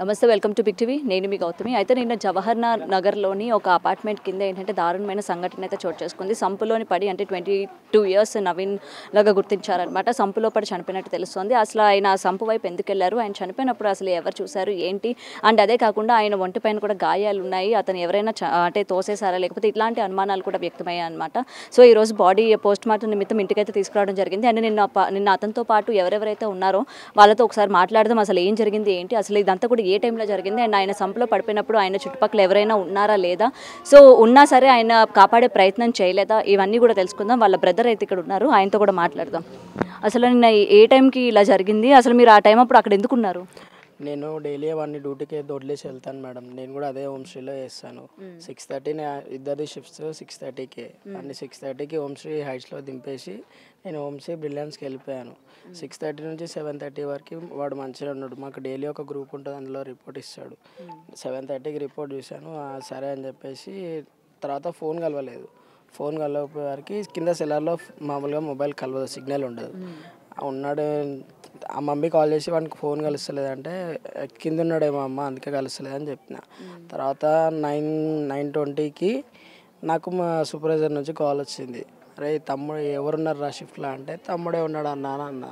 నమస్తే, welcome to big TV. నేను మీ గౌతమి. అయితే నిన్న జవహర్ నగర్లోని ఒక అపార్ట్మెంట్ కింద ఏంటంటే దారుణమైన సంఘటన అయితే చోటు చేసుకుంది. సంపులోని పడి అంటే 22 ఇయర్స్ నవీన్ లాగా గుర్తించారనమాట. సంపులో పడి చనిపోయినట్టు తెలుస్తుంది. అసలు ఆయన సంపు వైపు ఎందుకు వెళ్ళారు, ఆయన చనిపోయినప్పుడు అసలు ఎవరు చూశారు ఏంటి అండ్ అదే కాకుండా ఆయన ఒంటి పైన కూడా గాయాలు ఉన్నాయి. అతను ఎవరైనా అంటే తోసేసారా లేకపోతే ఇట్లాంటి అనుమానాలు కూడా వ్యక్తమయ్యాయి అనమాట. సో ఈ రోజు బాడీ పోస్ట్ మార్టం నిమిత్తం ఇంటికైతే తీసుకురావడం జరిగింది. అండ్ నిన్న అతనితో పాటు ఎవరెవరైతే ఉన్నారో వాళ్ళతో ఒకసారి మాట్లాడదాం. అసలు ఏం జరిగింది ఏంటి, అసలు ఇదంతా కూడా ఏ టైంలో జరిగింది అండ్ ఆయన సంపులో పడిపోయినప్పుడు ఆయన చుట్టుపక్కల ఎవరైనా ఉన్నారా లేదా, సో ఉన్నా సరే ఆయన కాపాడే ప్రయత్నం చేయలేదా, ఇవన్నీ కూడా తెలుసుకుందాం. వాళ్ళ బ్రదర్ అయితే ఇక్కడ ఉన్నారు, ఆయనతో కూడా మాట్లాడదాం. అసలు నిన్న ఏ టైంకి ఇలా జరిగింది, అసలు మీరు ఆ టైం అప్పుడు అక్కడ ఎందుకున్నారు? నేను డైలీ అవన్నీ డ్యూటీకి వదిలేసి వెళ్తాను మేడం. నేను కూడా అదే హోమ్స్ట్రీలో చేస్తాను. 6:30 ఇద్దరి షిఫ్ట్స్ 6:30కి అన్ని 6:30కి హోమ్స్ట్రీ హైట్స్లో దింపేసి నేను హోమ్స్ట్రీ బ్రిలియన్స్కి వెళ్ళిపోయాను. 6:30 నుంచి 7:30 వరకు వాడు మంచిగా ఉన్నాడు. మాకు డైలీ ఒక గ్రూప్ ఉంటుంది, అందులో రిపోర్ట్ ఇస్తాడు. 7:30కి రిపోర్ట్ చూశాను, సరే అని చెప్పేసి తర్వాత ఫోన్ కలవలేదు. ఫోన్ కలవపోయే వరకు కింద సెల్లర్లో మామూలుగా మొబైల్ కలవదు, సిగ్నల్ ఉండదు. ఉన్నాడు, ఆ మమ్మీ కాల్ చేసి వానికి ఫోన్ కలుస్తలేదంటే కింద ఉన్నాడేమో అమ్మ అందుకే కలుస్తలేదని చెప్పిన. తర్వాత 9:20కి నాకు మా సూపర్వైజర్ నుంచి కాల్ వచ్చింది. అరే తమ్ముడు ఎవరున్నారు రా షిఫ్ట్లో అంటే తమ్ముడే ఉన్నాడు అన్నా అన్న.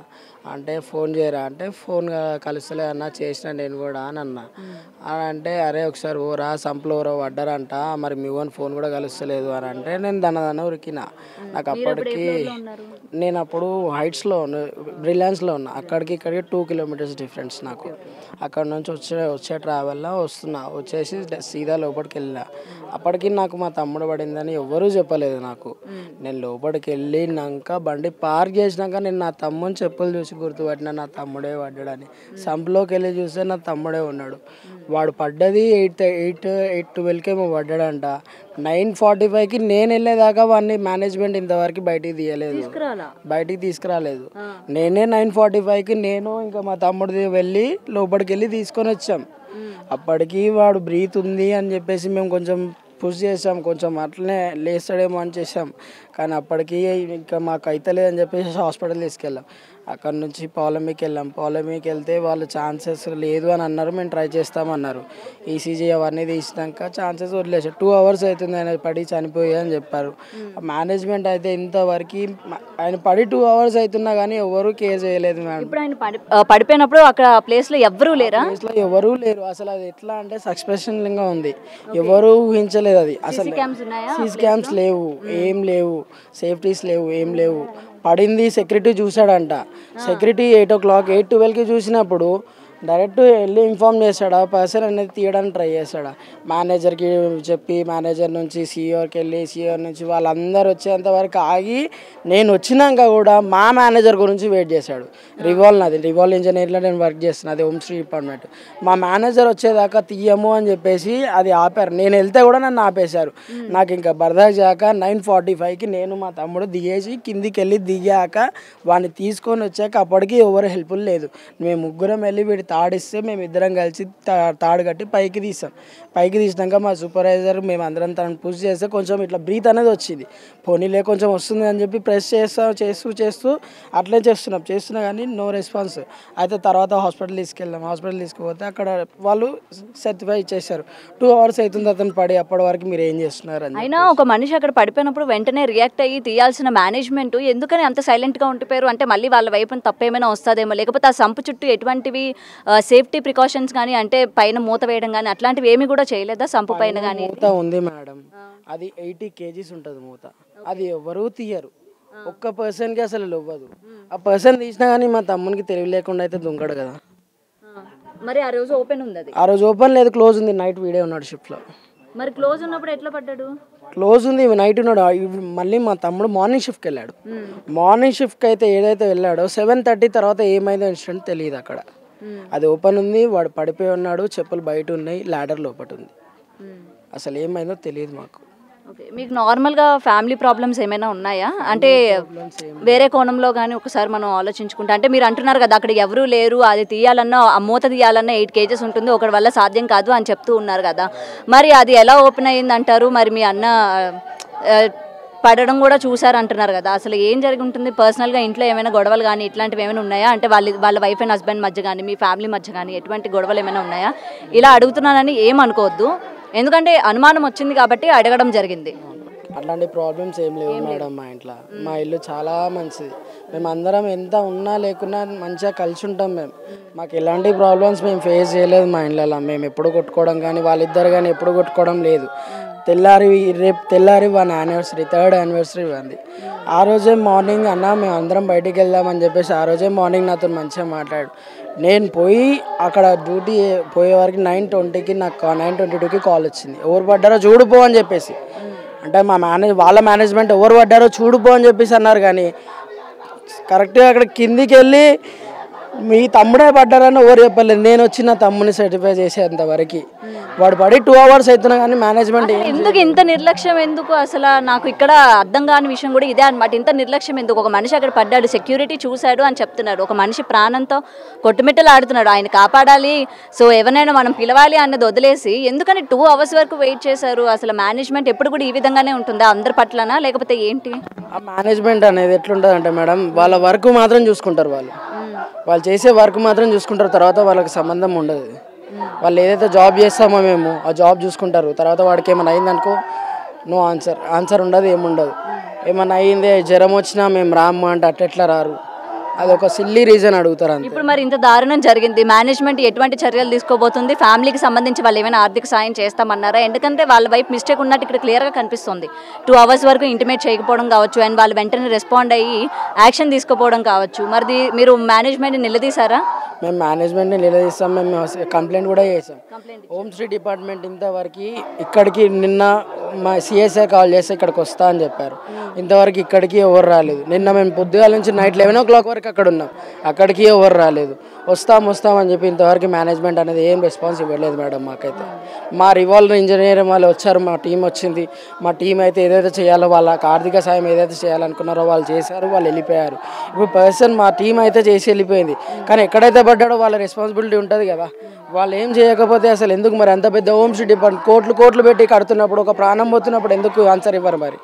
అంటే ఫోన్ చేయరా అంటే ఫోన్ కలుస్తలే అన్న, చేసిన నేను కూడా అని అన్నా. అంటే అరే ఒకసారి ఓరా సంపులో ఎవరో పడ్డారంట, మరి మీ ఓన్ ఫోన్ కూడా కలుస్తలేదు అని అంటే నేను దన్న ఉరికిన. నాకు అప్పటికి నేను అప్పుడు హైట్స్లో బ్రిలియన్స్లో ఉన్నా, అక్కడికి ఇక్కడికి 2 కిలోమీటర్స్ డిఫరెన్స్ నాకు. అక్కడ నుంచి వచ్చే ట్రావెల్లో వచ్చేసి సీదా లోపలికి వెళ్ళిన. అప్పటికి నాకు మా తమ్ముడు పడిందని ఎవరూ చెప్పలేదు నాకు. నేను లోపలికి వెళ్ళినాక బండి పార్క్ చేసినాక నేను నా తమ్ముని చెప్పులు చూసి గుర్తుపట్టిన, నా తమ్ముడే పడ్డాడని. సంపులోకి వెళ్ళి చూస్తే నా తమ్ముడే ఉన్నాడు. వాడు పడ్డది 8:12కేమో పడ్డాడంట. 9:45కి నేను వెళ్ళేదాకా వాడిని మేనేజ్మెంట్ ఇంతవరకు బయటికి తీసుకురాలేదు. నేనే 9:45కి నేను ఇంకా మా తమ్ముడిది వెళ్ళి లోపలికి వెళ్ళి తీసుకొని వచ్చాం. అప్పటికి వాడు బ్రీత్ ఉంది అని చెప్పేసి మేము కొంచెం పుష్ చేసాం, కొంచెం అట్లనే లేస్తాడేమో అని చేసాం. కానీ అప్పటికి ఇంకా మాకు అయితలేదని చెప్పేసి హాస్పిటల్ తీసుకెళ్ళాం. అక్కడ నుంచి పాలమీకి వెళ్ళాం. పాలమీకి వెళ్తే వాళ్ళు ఛాన్సెస్ లేదు అని అన్నారు, మేము ట్రై చేస్తామన్నారు. ఈసీజీ అవన్నీ తీసినాక ఛాన్సెస్ వదిలేసారు. 2 hours అవుతుంది ఆయన పడి చనిపోయి అని చెప్పారు. మేనేజ్మెంట్ అయితే ఇంతవరకు ఆయన పడి 2 hours అవుతున్నా కానీ ఎవరు కేర్ చేయలేదు మేడం. ఇప్పుడు ఆయన పడిపోయినప్పుడు అక్కడ ప్లేస్లో ఎవరూ లేరా? ప్లేస్లో ఎవరూ లేరు. అసలు అది ఎట్లా అంటే సస్పెన్షన్గా ఉంది, ఎవరు ఊహించలేదు అది. అసలు సీసీ క్యామ్స్ లేవు, ఏం లేవు, సేఫ్టీస్ లేవు, ఏం లేవు. పడింది సెక్యూరిటీ చూశాడంట. సెక్యూరిటీ 8:12కి చూసినప్పుడు డైరెక్ట్ వెళ్ళి ఇన్ఫామ్ చేస్తాడా పర్సన్ అనేది తీయడానికి ట్రై చేస్తాడా. మేనేజర్కి చెప్పి మేనేజర్ నుంచి సీఈఓకి వెళ్ళి సీఈఓ నుంచి వాళ్ళందరూ వచ్చేంత వరకు ఆగి నేను వచ్చినాక కూడా మా మేనేజర్ గురించి వెయిట్ చేశాడు. రివాల్వ్ ఇంజనీర్లో నేను వర్క్ చేస్తున్నాను, అది హోమ్స్ట్రీ డిపార్ట్మెంట్. మా మేనేజర్ వచ్చేదాకా తీయము అని చెప్పేసి అది ఆపారు. నేను వెళ్తే కూడా నన్ను ఆపేశారు. నాకు ఇంకా బర్దాక్ చేయక 9:45కి నేను మా తమ్ముడు దిగేసి కిందికి వెళ్ళి దిగాక వాడిని తీసుకొని వచ్చాక అప్పటికి ఎవరు హెల్ప్ఫుల్ లేదు. మేము ముగ్గురం వెళ్ళి వీడి తాడిస్తే మేము ఇద్దరం కలిసి తాడు కట్టి పైకి తీసినాక మా సూపర్వైజర్ మేము అందరం తనని పుష్ చేస్తే కొంచెం ఇట్లా బ్రీత్ అనేది వచ్చింది. పోనీలే కొంచెం వస్తుంది అని చెప్పి ప్రెస్ చేస్తూ అట్లే చేస్తున్నా కానీ నో రెస్పాన్స్. అయితే తర్వాత హాస్పిటల్ తీసుకుపోతే అక్కడ వాళ్ళు సర్టిఫై ఇచ్చేసారు 2 hours అవుతుంది అతను పడి, అప్పటి వరకు మీరు ఏం చేస్తున్నారు అని. అయినా ఒక మనిషి అక్కడ పడిపోయినప్పుడు వెంటనే రియాక్ట్ అయ్యి తీయాల్సిన మేనేజ్మెంట్ ఎందుకని అంత సైలెంట్గా ఉండిపోయారు? అంటే మళ్ళీ వాళ్ళ వైపున తప్పేమైనా వస్తుందేమో, లేకపోతే ఆ సంపు చుట్టూ ఎటువంటివి సేఫ్టీ ప్రికాషన్స్ కానీ అంటే పైన మూత వేయడం కానీ అట్లాంటివి ఏమి కూడా చేయలేదా? సంపు పైన కానీ మూత ఉంది మేడం, అది 80 kgs ఉంటుంది మూత, అది ఎవరూ తీయరు. ఒక్క పర్సన్కి అసలు ఇవ్వదు. ఆ పర్సన్ తీసినా కానీ మా తమ్మునికి తెలివి లేకుండా అయితే దుంకడు కదా. మరి ఆ రోజు ఓపెన్ ఉంది? అది ఆ రోజు ఓపెన్ లేదు, క్లోజ్ ఉంది. నైట్ వీడే ఉన్నాడు షిఫ్ట్లో. మరి క్లోజ్ ఉన్నప్పుడు ఎట్లా పడ్డాడు? క్లోజ్ ఉంది, నైట్ ఉన్నాడు. మళ్ళీ మా తమ్ముడు మార్నింగ్ షిఫ్ట్కి వెళ్ళాడు. మార్నింగ్ షిఫ్ట్కి అయితే ఏదైతే వెళ్ళాడో 7:30 తర్వాత ఏమైందో ఇన్సిడెంట్ తెలియదు. అక్కడ అది ఓపెన్ ఉంది, వాడు పడిపోయి ఉన్నాడు, చెప్పులు బయట ఉన్నాయి, ల్యాడర్ లోపల ఉంది. అసలు ఏమైందో తెలియదు మాకు. మీకు నార్మల్గా ఫ్యామిలీ ప్రాబ్లమ్స్ ఏమైనా ఉన్నాయా? అంటే వేరే కోణంలో కానీ ఒకసారి మనం ఆలోచించుకుంటే, అంటే మీరు అంటున్నారు కదా అక్కడ ఎవరూ లేరు, అది తీయాలన్నా ఆ మూత తీయాలన్నా 8 kgs ఉంటుంది, ఒకటి వల్ల సాధ్యం కాదు అని చెప్తూ ఉన్నారు కదా. మరి అది ఎలా ఓపెన్ అయ్యింది అంటారు? మరి మీ అన్న పడడం కూడా చూసారు అంటున్నారు కదా, అసలు ఏం జరిగి ఉంటుంది? పర్సనల్గా ఇంట్లో ఏమైనా గొడవలు కానీ ఇట్లాంటివి ఏమైనా ఉన్నాయా? అంటే వాళ్ళ వైఫ్ అండ్ హస్బెండ్ మధ్య కానీ మీ ఫ్యామిలీ మధ్య కానీ ఎటువంటి గొడవలు ఏమైనా ఉన్నాయా? ఇలా అడుగుతున్నానని ఏమనుకోవద్దు, ఎందుకంటే అనుమానం వచ్చింది కాబట్టి అడగడం జరిగింది. అట్లాంటి ప్రాబ్లమ్స్ ఏం లేవు మేడం మా ఇంట్లో. మా ఇల్లు చాలా మంచిది. మేము అందరం ఎంత ఉన్నా లేకున్నా మంచిగా కలిసి ఉంటాం. మాకు ఎలాంటి ప్రాబ్లమ్స్ మేము ఫేస్ చేయలేదు మా ఇంట్లో. మేము ఎప్పుడు కొట్టుకోవడం కానీ వాళ్ళిద్దరు కానీ ఎప్పుడు కొట్టుకోవడం లేదు. రేపు తెల్లారి 1 యానివర్సరీ, 3rd యానివర్సరీ ఉంది. ఆ రోజే మార్నింగ్ అన్న మేము అందరం బయటికి వెళ్దామని చెప్పేసి ఆ రోజే మార్నింగ్ నాతో మంచిగా మాట్లాడు. నేను పోయి అక్కడ డ్యూటీ పోయే వరకు 9:20కి నాకు 9:22కి కాల్ వచ్చింది. ఎవరు పడ్డారో చూడుపో అని చెప్పేసి. అంటే వాళ్ళ మేనేజ్మెంట్ ఎవరు పడ్డారో చూడుపో అని చెప్పేసి అన్నారు. కానీ కరెక్ట్గా అక్కడ కిందికి వెళ్ళి మీ తమ్ముడే పడ్డారని ఎవరు చెప్పలేదు. నేను వచ్చి నా తమ్ముని సర్టిఫై చేసేంతవరకు వాడు పడి 2 hours అవుతున్నా కానీ మేనేజ్మెంట్ ఎందుకు ఇంత నిర్లక్ష్యం ఎందుకు? అసలు నాకు ఇక్కడ అర్థం కాని విషయం కూడా ఇదే అనమాట. ఇంత నిర్లక్ష్యం ఎందుకు? ఒక మనిషి అక్కడ పడ్డాడు, సెక్యూరిటీ చూశాడు అని చెప్తున్నాడు. ఒక మనిషి ప్రాణంతో కొట్టుమిట్టలు ఆడుతున్నాడు, ఆయన కాపాడాలి, సో ఎవరైనా మనం పిలవాలి అన్నది వదిలేసి ఎందుకని 2 hours వరకు వెయిట్ చేశారు? అసలు మేనేజ్మెంట్ ఎప్పుడు కూడా ఈ విధంగానే ఉంటుందా అందరి పట్లనా, లేకపోతే ఏంటి? ఆ మేనేజ్మెంట్ అనేది ఎట్లుంటుంది అంటే మేడం, వాళ్ళ వర్క్ మాత్రం చూసుకుంటారు. వాళ్ళు చేసే వర్క్ మాత్రం చూసుకుంటారు, తర్వాత వాళ్ళకి సంబంధం ఉండదు. వాళ్ళు ఏదైతే జాబ్ చేస్తామో మేము ఆ జాబ్ చూసుకుంటారు. తర్వాత వాడికి ఏమైనా అయిందనుకో నో ఆన్సర్ ఉండదు, ఏముండదు. ఏమన్నా అయిందే జ్వరం వచ్చినా మేము రాము అంటే అట్టెట్లా రారు. అది ఒక సిల్లీ రీజన్ అడుగుతారు అంతే. ఇప్పుడు మరి ఇంత దారుణం జరిగింది, మేనేజ్మెంట్ ఎటువంటి చర్యలు తీసుకోబోతుంది? ఫ్యామిలీకి సంబంధించి వాళ్ళు ఏమైనా ఆర్థిక సాయం చేస్తామన్నారా? ఎందుకంటే వాళ్ళ వైపు మిస్టేక్ ఉన్నట్టు ఇక్కడ క్లియర్గా కనిపిస్తుంది. 2 hours వరకు ఇంటిమేట్ చేయకపోవడం కావచ్చు, అండ్ వాళ్ళు వెంటనే రెస్పాండ్ అయ్యి యాక్షన్ తీసుకోపోవడం కావచ్చు. మరి మీరు మేనేజ్మెంట్ని నిలదీశారా? మేము మేనేజ్మెంట్ని నిలదీస్తాం, మేము కంప్లైంట్ కూడా చేసాం. హోమ్స్ట్రీ డిపార్ట్మెంట్ ఇంతవరకు ఇక్కడికి నిన్న మా సిఎస్ఐ కాల్ చేస్తే ఇక్కడికి వస్తా అని చెప్పారు. ఇంతవరకు ఇక్కడికి ఎవరు రాలేదు. నిన్న మేము పొద్దుగాల నుంచి నైట్ 11 o'clock వరకు అక్కడ ఉన్నాం, అక్కడికి ఎవరు రాలేదు. వస్తామని చెప్పి ఇంతవరకు మేనేజ్మెంట్ అనేది ఏం రెస్పాన్స్ ఇవ్వలేదు మేడం. మాకైతే మా రివాల్వర్ ఇంజనీర్ వాళ్ళు వచ్చారు, మా టీం వచ్చింది. మా టీం అయితే ఏదైతే చేయాలో వాళ్ళకి ఆర్థిక సాయం ఏదైతే చేయాలనుకున్నారో వాళ్ళు చేశారు, వాళ్ళు వెళ్ళిపోయారు. ఇప్పుడు మా టీం అయితే చేసి వెళ్ళిపోయింది. కానీ ఎక్కడైతే పడ్డాడో వాళ్ళ రెస్పాన్సిబిలిటీ ఉంటుంది కదా. వాళ్ళు ఏం చేయకపోతే అసలు ఎందుకు మరి అంత పెద్ద హోమ్స్ట్రీ డిపార్ట్మెంట్ కోట్లు పెట్టి కడుతున్నప్పుడు ఒక ప్రాణం పోతున్నప్పుడు ఎందుకు ఆన్సర్ ఇవ్వరు? మరి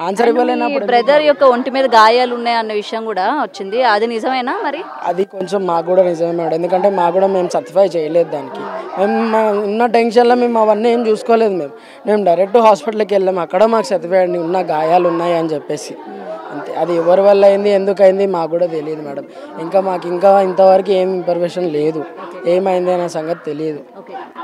ఆన్సర్ ఇవ్వలేనప్పుడు బ్రదర్ యొక్క ఒంటి మీద గాయాలు ఉన్నాయి అన్న విషయం కూడా వచ్చింది, అది నిజమేనా? మరి అది కొంచెం మాకు కూడా నిజమే మేడం, ఎందుకంటే మేము సర్టిఫై చేయలేదు దానికి. మేము ఉన్న టెన్షన్లో మేము అవన్నీ ఏం చూసుకోలేదు. మేము డైరెక్ట్ హాస్పిటల్కి వెళ్ళాము, అక్కడ మాకు సర్టిఫై ఉన్న గాయాలు ఉన్నాయి అని చెప్పేసి అంతే. అది ఎవరి వల్ల అయింది, ఎందుకు అయింది మాకు కూడా తెలియదు మేడం. మాకు ఇంతవరకు ఏం ఇన్ఫర్మేషన్ లేదు, ఏమైంది అనే సంగతి తెలియదు.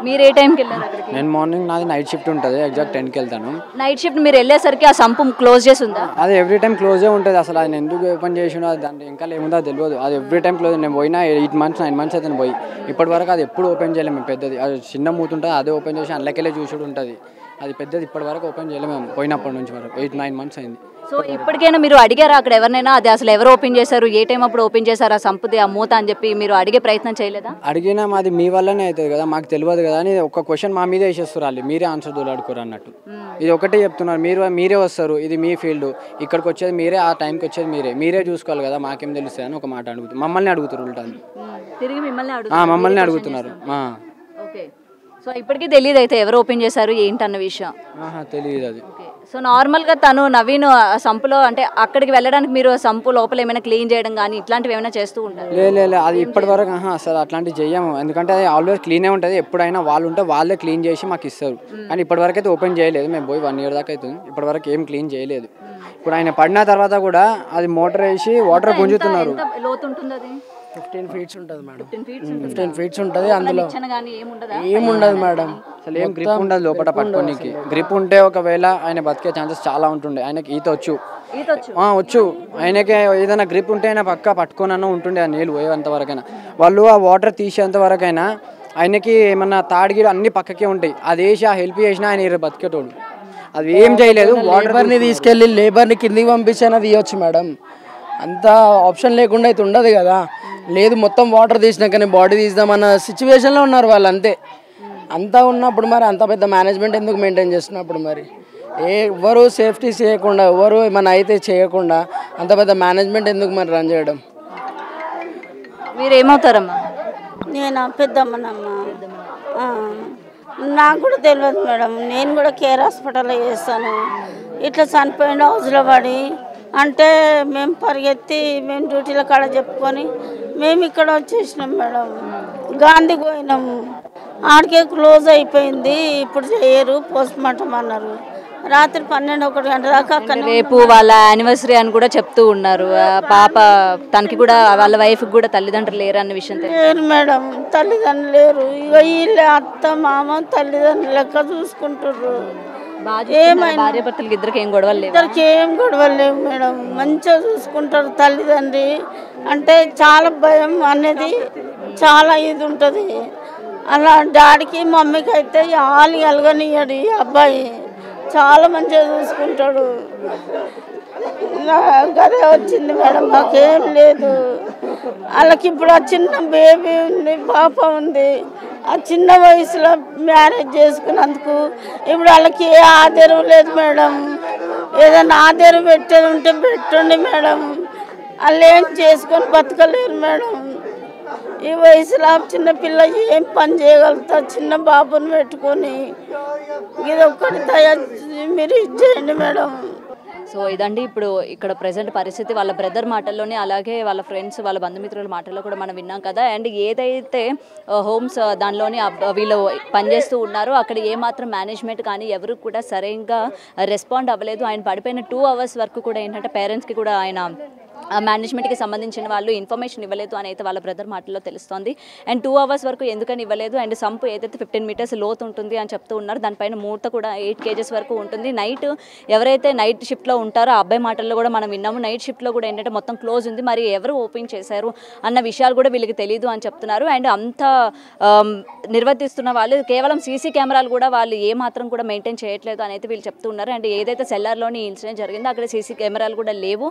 మీరు ఏ టైంకి వెళ్ళారు అక్కడికి? నేను మార్నింగ్ నాది నైట్ షిఫ్ట్ ఉంటుంది, ఎగ్జాక్ట్ 10కి వెళ్తాను. నైట్ షిఫ్ట్ మీరు వెళ్ళేసరికి ఆ సంపు క్లోజ్ చేసి ఉందా? అది ఎవ్రీ టైం క్లోజే ఉంటుంది. అసలు ఆయన ఎందుకు ఓపెన్ చేసినో దాంట్లో ఇంకా ఏముందో తెలియదు. అది ఎవ్రీ టైం క్లోజ్. నేను పోయినా 8 months 9 months అయితే పోయి ఇప్పటి వరకు అది ఎప్పుడు ఓపెన్ చేయలేము. మేము పెద్దది అది చిన్న మూత ఉంటుంది, అదే ఓపెన్ చేసి అందులోకెళ్ళే చూసుడు ఉంటుంది. అది పెద్దది ఇప్పటి వరకు ఓపెన్ చేయలేము మేము పోయినప్పటి నుంచి వరకు 8-9 months అయింది. సో ఇప్పటికైనా మీరు అడిగారా అక్కడ ఎవరినైనా, అది అసలు ఎవరు ఓపెన్ చేశారు, ఏ టైం అప్పుడు ఓపెన్ చేశారు ఆ సంపుది ఆ మూత అని చెప్పి మీరు అడిగే ప్రయత్నం చేయలేదా? అడిగినా మాది మీ వల్లనే అవుతుంది కదా, మాకు తెలియదు కదా అని ఒక క్వశ్చన్ మా మీదే వేసేస్తారు. వాళ్ళు మీరే ఆన్సర్ దొలాడుకోరు అన్నట్టు. ఇది ఒకటే చెప్తున్నారు, మీరే వస్తారు, ఇది మీ ఫీల్డ్, ఇక్కడికి వచ్చేది మీరే, ఆ టైంకి వచ్చేది మీరే చూసుకోవాలి కదా, మాకేం తెలుస్తుంది అని ఒక మాట అడుగుతారు. మమ్మల్ని అడుగుతారు ఉల్టా, తిరిగి మమ్మల్ని అడుగుతున్నారు. ఓకే, సో ఇప్పటికీ తెలియదు అయితే ఎవరు ఓపెన్ చేశారు ఏంటన్న విషయం తెలియదు అది. సో నార్మల్గా తను నవీన్ సంపులో అంటే అక్కడికి వెళ్ళడానికి మీరు సంపు లోపల ఏమైనా క్లీన్ చేయడం కానీ ఇట్లాంటివి ఏమైనా చేస్తూ ఉంటారు? లేదు అది ఇప్పటి వరకు అసలు అట్లాంటివి చెయ్యము. ఎందుకంటే అది ఆల్వేస్ క్లీనే ఉంటుంది. ఎప్పుడైనా వాళ్ళు ఉంటే వాళ్ళే క్లీన్ చేసి మాకు ఇస్తారు. కానీ ఇప్పటి వరకు అయితే ఓపెన్ చేయలేదు. మేము పోయి 1 year దాకా అవుతుంది, ఇప్పటి వరకు ఏం క్లీన్ చేయలేదు. ఇప్పుడు ఆయన పడిన తర్వాత కూడా అది మోటార్ వేసి వాటర్ గుంజుతున్నారు. లోతు ఉంటుంది అది 15 feet ఉంటుంది మేడం. 15 feet ఉంటుంది. అందులో ఏముండదు మేడం, అసలు ఏం గ్రిప్ ఉండదు లోపల పట్టుకోనికి. గ్రిప్ ఉంటే ఒకవేళ ఆయన బతికే ఛాన్సెస్ చాలా ఉంటుండే. ఆయనకి ఈత వచ్చు. ఆయనకి ఏదైనా గ్రిప్ ఉంటే ఆయన పక్కా పట్టుకోనన్నా ఉంటుండే ఆ నీళ్ళు పోయేంత వరకైనా. వాళ్ళు ఆ వాటర్ తీసేంత వరకైనా ఆయనకి ఏమన్నా తాడిగిడు అన్ని పక్కకే ఉంటాయి. అది వేసి ఆ హెల్ప్ చేసినా ఆయన బతికేటోడు. అది ఏం చేయలేదు. వాటర్ని తీసుకెళ్ళి లేబర్ని కిందికి పంపించినా తీయొచ్చు మేడం. అంత ఆప్షన్ లేకుండా అయితే ఉండదు కదా. లేదు మొత్తం వాటర్ తీసినాకనే బాడీ తీద్దామన్న సిచ్యువేషన్లో ఉన్నారు వాళ్ళు. అంతా ఉన్నప్పుడు మరి అంత పెద్ద మేనేజ్మెంట్ ఎందుకు మెయింటైన్ చేస్తున్నప్పుడు మరి ఎవరు సేఫ్టీ చేయకుండా, ఎవరు ఏమైనా అయితే చేయకుండా అంత పెద్ద మేనేజ్మెంట్ ఎందుకు మరి రన్ చేయడం? మీరు ఏమవుతారమ్మా? నేను పెద్దమ్మనమ్మా. నాకు కూడా తెలియదు మేడం. నేను కూడా కేర్ హాస్పిటల్లో చేస్తాను. ఇట్లా చనిపోయిన హౌస్లో పడి అంటే మేము పరిగెత్తి మేము డ్యూటీల కాడ చెప్పుకొని మేము ఇక్కడ వచ్చేసినాం మేడం. గాంధీకి పోయినాము, ఆడికే క్లోజ్ అయిపోయింది, ఇప్పుడు చేయరు, పోస్ట్ మార్టం అన్నారు. రాత్రి 12-1 గంట దాకా అక్కడ. రేపు వాళ్ళ యానివర్సరీ అని కూడా చెప్తూ ఉన్నారు. పాప తనకి కూడా వాళ్ళ వైఫ్ కూడా తల్లిదండ్రులు లేరు అన్న విషయం లేరు మేడం, తల్లిదండ్రులు లేరు. ఇక వీళ్ళే అత్త మామ తల్లిదండ్రులు లెక్క చూసుకుంటారు. ఏమైనా భార్య భర్తలకి ఇద్దరికి ఏం గొడవలు లేవు, ఇద్దరికి ఏం గొడవలు లేవు మేడం. మంచిగా చూసుకుంటారు తల్లిదండ్రి. అంటే చాలా భయం అనేది చాలా ఇది ఉంటుంది. అలా డాడీకి మమ్మీకి అయితే ఆలు ఎలగనియ్యాడు. ఈ అబ్బాయి చాలా మంచిగా చూసుకుంటాడు. గదే వచ్చింది మేడం, మాకేం లేదు. వాళ్ళకి ఇప్పుడు ఆ చిన్న బేబీ ఉంది, పాప ఉంది. ఆ చిన్న వయసులో మ్యారేజ్ చేసుకున్నందుకు ఇప్పుడు వాళ్ళకి ఏ ఆధారం లేదు మేడం. ఏదైనా ఆధారం పెట్టేది ఉంటే పెట్టండి మేడం. వాళ్ళు ఏం చేసుకొని బతకలేరు మేడం. ఈ వయసులో చిన్న పిల్ల ఏం పని చేయగలుగుతా? చిన్న బాబుని పెట్టుకొని ఇది ఒక్కటి తయారు మీరు ఇచ్చేయండి మేడం. సో ఇదండి ఇప్పుడు ఇక్కడ ప్రజెంట్ పరిస్థితి. వాళ్ళ బ్రదర్ మాటల్లోనే, అలాగే వాళ్ళ ఫ్రెండ్స్ వాళ్ళ బంధుమిత్రుల మాటల్లో కూడా మనం విన్నాం కదా. అండ్ ఏదైతే హోమ్స్ దానిలోని వీళ్ళు పనిచేస్తూ ఉన్నారో అక్కడ ఏమాత్రం మేనేజ్మెంట్ కానీ ఎవరు కూడా సరిగ్గా రెస్పాండ్ అవ్వలేదు. ఆయన పడిపోయిన 2 hours వరకు కూడా ఏంటంటే పేరెంట్స్కి కూడా ఆయన మేనేజ్మెంట్కి సంబంధించిన వాళ్ళు ఇన్ఫర్మేషన్ ఇవ్వలేదు అని అయితే వాళ్ళ బ్రదర్ మాటల్లో తెలుస్తోంది. అండ్ 2 hours వరకు ఎందుకని ఇవ్వలేదు, అండ్ సంపు ఏదైతే 15 meters లోతు ఉంటుంది అని చెప్తూ ఉన్నారు, దానిపైన మూత కూడా 8 kgs వరకు ఉంటుంది. నైట్ ఎవరైతే నైట్ షిఫ్ట్లో ఉంటారో ఆ అబ్బాయి మాటల్లో కూడా మనం విన్నాము. నైట్ షిఫ్ట్లో కూడా ఏంటంటే మొత్తం క్లోజ్ ఉంది, మరి ఎవరు ఓపెన్ చేశారు అన్న విషయాలు కూడా వీళ్ళకి తెలియదు అని చెప్తున్నారు. అండ్ అంత నిర్వర్తిస్తున్న వాళ్ళు కేవలం సీసీ కెమెరాలు కూడా వాళ్ళు ఏమాత్రం కూడా మెయింటైన్ చేయట్లేదు అని అయితే వీళ్ళు చెప్తూ ఉన్నారు. అండ్ ఏదైతే సెల్లార్లోని ఇన్సిడెంట్ జరిగిందో అక్కడ సీసీ కెమెరాలు కూడా లేవు.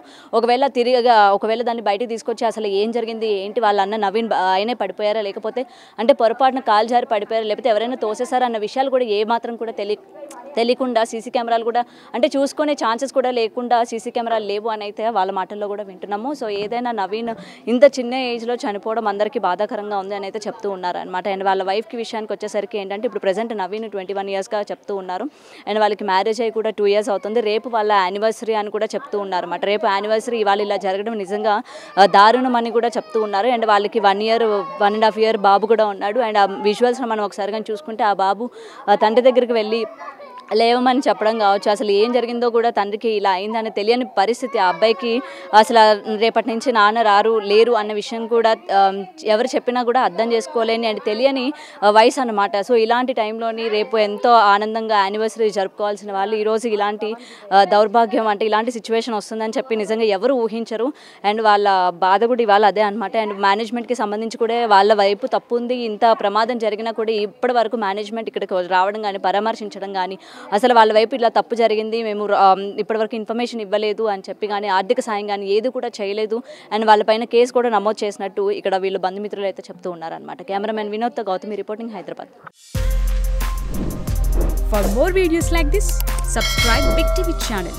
ఒకవేళ దాన్ని బయటికి తీసుకొచ్చి అసలు ఏం జరిగింది ఏంటి, వాళ్ళ అన్న నవీన్ ఆయనే పడిపోయారా, లేకపోతే అంటే పొరపాటున కాలు జారి పడిపోయారా, లేకపోతే ఎవరైనా తోసేసారా అన్న విషయాలు కూడా ఏమాత్రం కూడా తెలియకుండా సీసీ కెమెరాలు కూడా అంటే చూసుకునే ఛాన్సెస్ కూడా లేకుండా సీసీ కెమెరాలు లేవు అని అయితే వాళ్ళ మాటల్లో కూడా వింటున్నాము. సో ఏదైనా నవీన్ ఇంత చిన్న ఏజ్లో చనిపోవడం అందరికీ బాధాకరంగా ఉంది అని అయితే చెప్తూ ఉన్నారు అనమాట. అండ్ వాళ్ళ వైఫ్కి విషయానికి వచ్చేసరికి ఏంటంటే ఇప్పుడు ప్రజెంట్ నవీన్ 21 yearsగా చెప్తూ ఉన్నారు. అండ్ వాళ్ళకి మ్యారేజ్ అయ్యి కూడా 2 years అవుతుంది. రేపు వాళ్ళ యానివర్సరీ అని కూడా చెప్తూ ఉన్నారు అనమాట. రేపు యానివర్సరీ ఇవాళ ఇలా జరగడం నిజంగా దారుణం అని కూడా చెప్తూ ఉన్నారు. అండ్ వాళ్ళకి 1 year 1.5 year బాబు కూడా ఉన్నాడు. అండ్ ఆ విజువల్స్ మనం ఒకసారి కానీ చూసుకుంటే ఆ బాబు తండ్రి దగ్గరికి వెళ్ళి లేవమని చెప్పడం కావచ్చు, అసలు ఏం జరిగిందో కూడా తండ్రికి ఇలా అయిందని తెలియని పరిస్థితి. ఆ అబ్బాయికి అసలు రేపటి నుంచి నాన్న లేరు అన్న విషయం కూడా ఎవరు చెప్పినా కూడా అర్థం చేసుకోలేని అండ్ తెలియని వయసు అన్నమాట. సో ఇలాంటి టైంలోని రేపు ఎంతో ఆనందంగా యానివర్సరీ జరుపుకోవాల్సిన వాళ్ళు ఈరోజు ఇలాంటి దౌర్భాగ్యం అంటే ఇలాంటి సిచ్యువేషన్ వస్తుందని చెప్పి నిజంగా ఎవరు ఊహించరు. అండ్ వాళ్ళ బాధ కూడా ఇవాళ అదే అనమాట. అండ్ మేనేజ్మెంట్కి సంబంధించి కూడా వాళ్ళ వైపు తప్పు ఉంది. ఇంత ప్రమాదం జరిగినా కూడా ఇప్పటి వరకు మేనేజ్మెంట్ ఇక్కడికి రావడం కానీ పరామర్శించడం కానీ అసలు వాళ్ళ వైపు ఇలా తప్పు జరిగింది, మేము ఇప్పటివరకు ఇన్ఫర్మేషన్ ఇవ్వలేదు అని చెప్పి కానీ ఆర్థిక సాయం కానీ ఏది కూడా చేయలేదు. అండ్ వాళ్ళపైన కేసు కూడా నమోదు చేసినట్టు ఇక్కడ వీళ్ళు బంధుమిత్రులు అయితే చెప్తూ ఉన్నారనమాట. కెమెరామెన్ వినోద్తో Gautami reporting, Hyderabad. For more videos like this, subscribe Big TV channel.